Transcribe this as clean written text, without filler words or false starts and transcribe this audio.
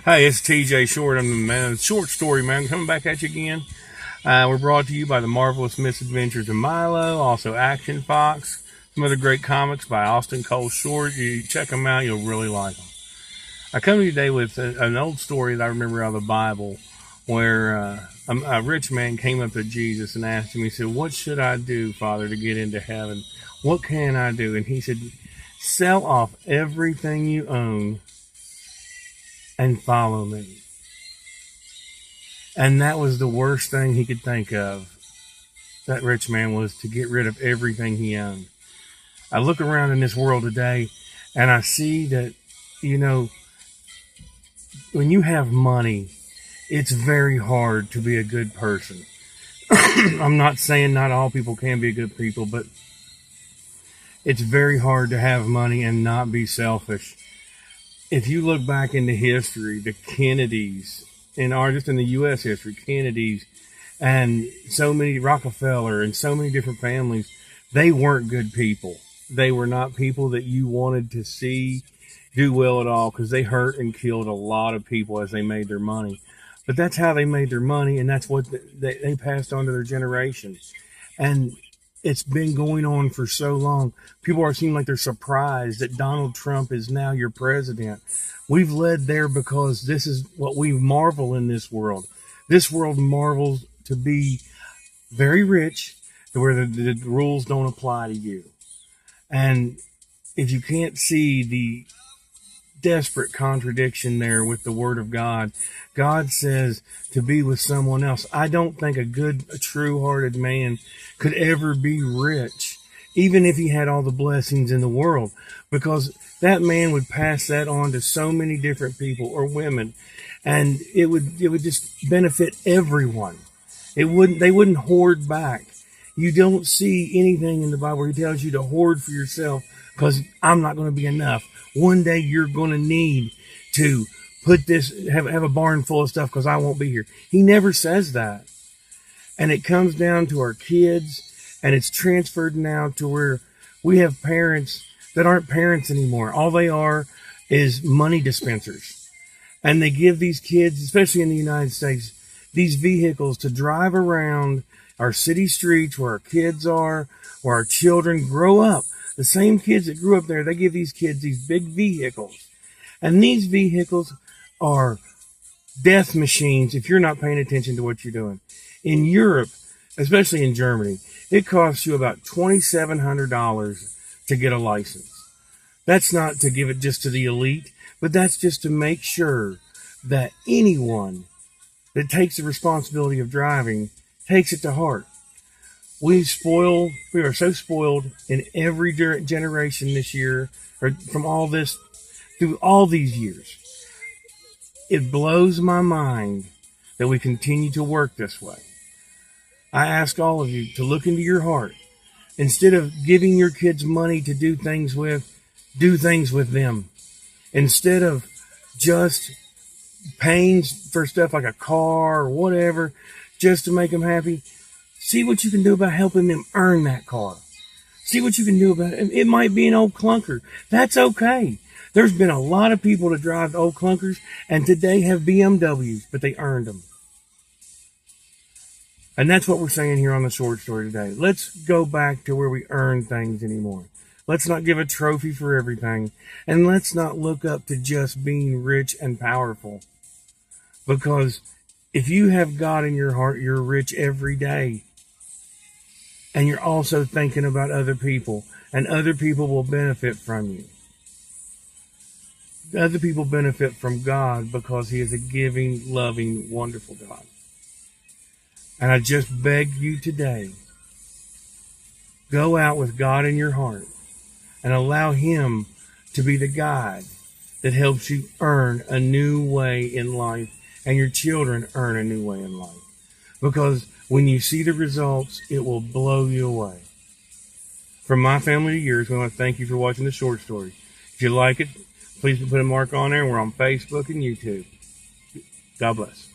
Hey, it's TJ Short. I'm the man, short story man, coming back at you again. We're brought to you by the Marvelous Misadventures of Milo, also Action Fox, some other great comics by Austin Cole Short. You check them out, you'll really like them. I come to you today with an old story that I remember out of the Bible where a rich man came up to Jesus and asked him, he said, "What should I do, Father, to get into heaven? What can I do?" And he said, "Sell off everything you own and follow me." And that was the worst thing he could think of. That rich man was to get rid of everything he owned. I look around in this world today and I see that, when you have money, it's very hard to be a good person. I'm not saying not all people can be good people, but it's very hard to have money and not be selfish. If you look back into history, the Kennedys, just in the U.S. history, Kennedys and so many Rockefeller and so many different families, they weren't good people. They were not people that you wanted to see do well at all, because they hurt and killed a lot of people as they made their money. But that's how they made their money, and that's what they passed on to their generation. And it's been going on for so long. People seem like they're surprised that Donald Trump is now your president. We've led there because this is what we marvel in this world. This world marvels to be very rich, to where the rules don't apply to you. And if you can't see the desperate contradiction there with the Word of God, God says to be with someone else. I don't think a true-hearted man could ever be rich, even if he had all the blessings in the world, because that man would pass that on to so many different people or women, and it would just benefit everyone. They wouldn't hoard back. You don't see anything in the Bible where he tells you to hoard for yourself, because I'm not going to be enough. One day you're going to need to have a barn full of stuff because I won't be here. He never says that. And it comes down to our kids, and it's transferred now to where we have parents that aren't parents anymore. All they are is money dispensers. And they give these kids, especially in the United States, these vehicles to drive around our city streets where our kids are, where our children grow up. The same kids that grew up there, they give these kids these big vehicles. And these vehicles are death machines if you're not paying attention to what you're doing. In Europe, especially in Germany, it costs you about $2,700 to get a license. That's not to give it just to the elite, but that's just to make sure that anyone that takes the responsibility of driving takes it to heart. We are so spoiled in every generation this year, or from all this, through all these years. It blows my mind that we continue to work this way. I ask all of you to look into your heart. Instead of giving your kids money to do things with them. Instead of just paying for stuff like a car or whatever, just to make them happy, see what you can do about helping them earn that car. See what you can do about it. It might be an old clunker. That's okay. There's been a lot of people that drive old clunkers and today have BMWs, but they earned them. And that's what we're saying here on the short story today. Let's go back to where we earn things anymore. Let's not give a trophy for everything. And let's not look up to just being rich and powerful. Because if you have God in your heart, you're rich every day. And you're also thinking about other people. And other people will benefit from you. Other people benefit from God because He is a giving, loving, wonderful God. And I just beg you today, go out with God in your heart and allow Him to be the guide that helps you earn a new way in life, and your children earn a new way in life. Because when you see the results, it will blow you away. From my family to yours, we want to thank you for watching the short story. If you like it, please put a mark on there. We're on Facebook and YouTube. God bless.